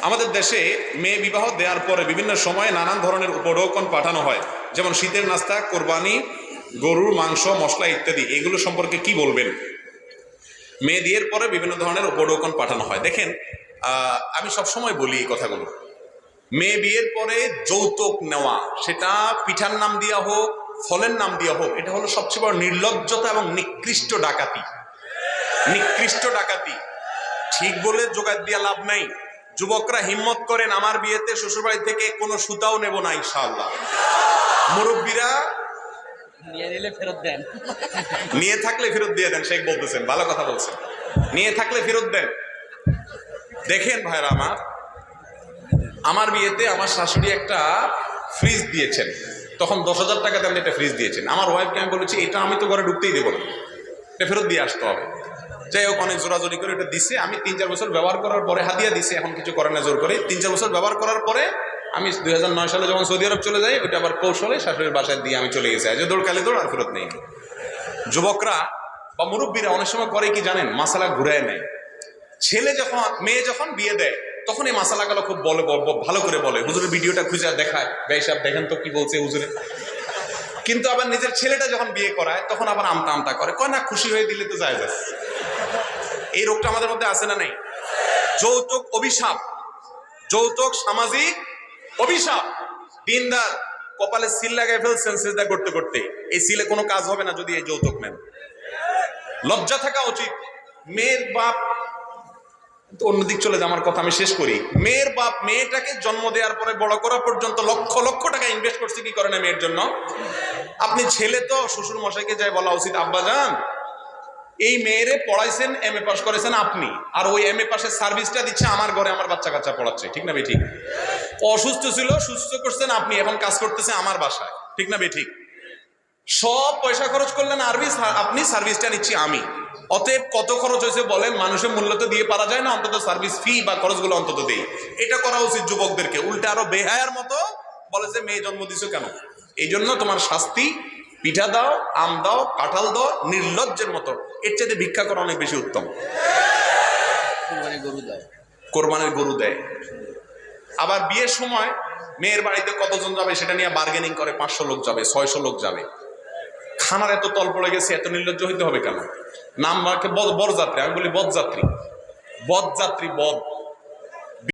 আমাদের দেশে মেয়ে বিবাহ দেওয়ার পরে বিভিন্ন সময়ে নানান ধরনের উপঢৌকন পাঠানো হয়, যেমন শীতের নাস্তা, কোরবানি, গরুর মাংস, মশলা ইত্যাদি। এগুলো সম্পর্কে কি বলবেন? মেয়ে বিয়ের পরে বিভিন্ন ধরনের উপঢৌকন পাঠানো হয়। দেখেন, আমি সবসময় বলি এই কথাগুলো। মেয়ে বিয়ের পরে যৌতুক নেওয়া, সেটা পিঠার নাম দিয়া হোক, ফলের নাম দিয়া হোক, এটা হলো সবচেয়ে বড় নির্লজ্জতা এবং নিকৃষ্ট ডাকাতি। নিকৃষ্ট ডাকাতি। ঠিক বলে জোগাড় দিয়া লাভ নাই। যুবকরা হিম্মত করেন, আমার বিয়েতে শ্বশুরবাড়ি থেকে কোনো সুতাও নেব না ইনশাআল্লাহ। মুরব্বীরা নিয়ে নিলে ফেরত দেন, নিয়ে থাকলে ফেরত দিয়ে দেন। শেখ বলতেছেন, ভালো কথা বলছেন, নিয়ে থাকলে ফেরত দেন। দেখেন ভাইরা আমার বিয়েতে আমার শাশুড়ি একটা ফ্রিজ দিয়েছেন, তখন 10,000 টাকা দাম একটা ফ্রিজ দিয়েছেন। আমার ওয়াইফকে আমি বলেছি, এটা আমি তো ঘরে ঢুকতেই দেবো না, এটা ফেরত দিয়ে আসতে হবে। যাই হোক, অনেক জোরাজোরি করে এটা দিছে। আমি 3-4 বছর ব্যবহার করার পরে, হাদিয়া দিছে, এখন কিছু করে না জোর করে। 3-4 বছর ব্যবহার করার পরে আমি 2009 সালে যখন সৌদি আরব চলে যাই, ওইটা আবার কৌশলে শাশুড়ির বাসায় দিয়ে আমি চলে গেছি। আজ দৌড় কালে দৌড়, আর ফেরত নেই। যুবকরা বা মুরব্বীরা অনেক সময় করে কি জানেন, মাসালা ঘুরায় নেয়। মেয়ে যখন বিয়ে দেয়, তখন এই মাসালাগুলো খুব ভালো করে বলে, হুজুরের ভিডিওটা খুঁজে দেখায়, ভাই সাহেব দেখেন তো কি বলছে হুজুরে। কিন্তু আবার নিজের ছেলেটা যখন বিয়ে করায়, তখন আবার আমতা আমতা করে, কয় না খুশি হয়ে দিলে তো যায় যায়। এই রোগটা আমাদের মধ্যে আছে না নেই? যৌতুক অভিশাপ, যৌতুক সামাজিক অভিশাপ। দিনদার কপালে সিল লাগাই ফেলছেন সিজদা করতে করতে। এই সিলে কোনো কাজ হবে না যদি এই যৌতুক নেন। লজ্জা থাকা উচিত। মেয়ের বাপ, অন্যদিক চলে যায় আমার কথা, আমি শেষ করি। মেয়ের বাপ মেয়েটাকে জন্ম দেওয়ার পরে বড় করা পর্যন্ত লক্ষ লক্ষ টাকা ইনভেস্ট করছে কি করে না মেয়ের জন্য। আপনি ছেলে তো শ্বশুর মশাইকে যাই বলা উচিত, আব্বা জান এই মেয়েরে পড়াইছেন, MA পাস করেছেন আপনি, আর ওই MA পাসের সার্ভিসটা দিচ্ছে আমার ঘরে, আমার বাচ্চা কাচ্চা পড়াচ্ছে। ঠিক না বে ঠিক? অসুস্থ ছিল, সুস্থ করছেন আপনি, এখন কাজ করতেছে আমার বাসায়। ঠিক না বে ঠিক? সব পয়সা খরচ করলেন আপনি, সার্ভিসটা নিচ্ছি আমি। অতএব কত খরচ হয়েছে বলেন, মানুষের মূল্য তো দিয়ে পারা যায় না, অন্তত সার্ভিস ফি বা খরচগুলো অন্তত দেই। এটা করা উচিত যুবকদেরকে। উল্টে আরো বেহায়ার মতো বলে যে মেয়ে জন্ম দিছো কেন। এই জন্য তোমার শাস্তি, পিঠা দাও, আম দাও, কাঁঠাল দাও, নির্লজ্জের মতো। এর চাইতে ভিক্ষা করা অনেক বেশি উত্তম। কোরবানির গরু দেয়। আবার বিয়ের সময় মেয়ের বাড়িতে কতজন যাবে সেটা নিয়ে বার্গেনিং করে, 500 লোক যাবে, 600 লোক যাবে। খানার এত তল পড়ে গেছে, এত নির্লজ্জ হইতে হবে কেন? নাম রাখে বরযাত্রী, আমি বলি বদযাত্রী। বদযাত্রী, বদ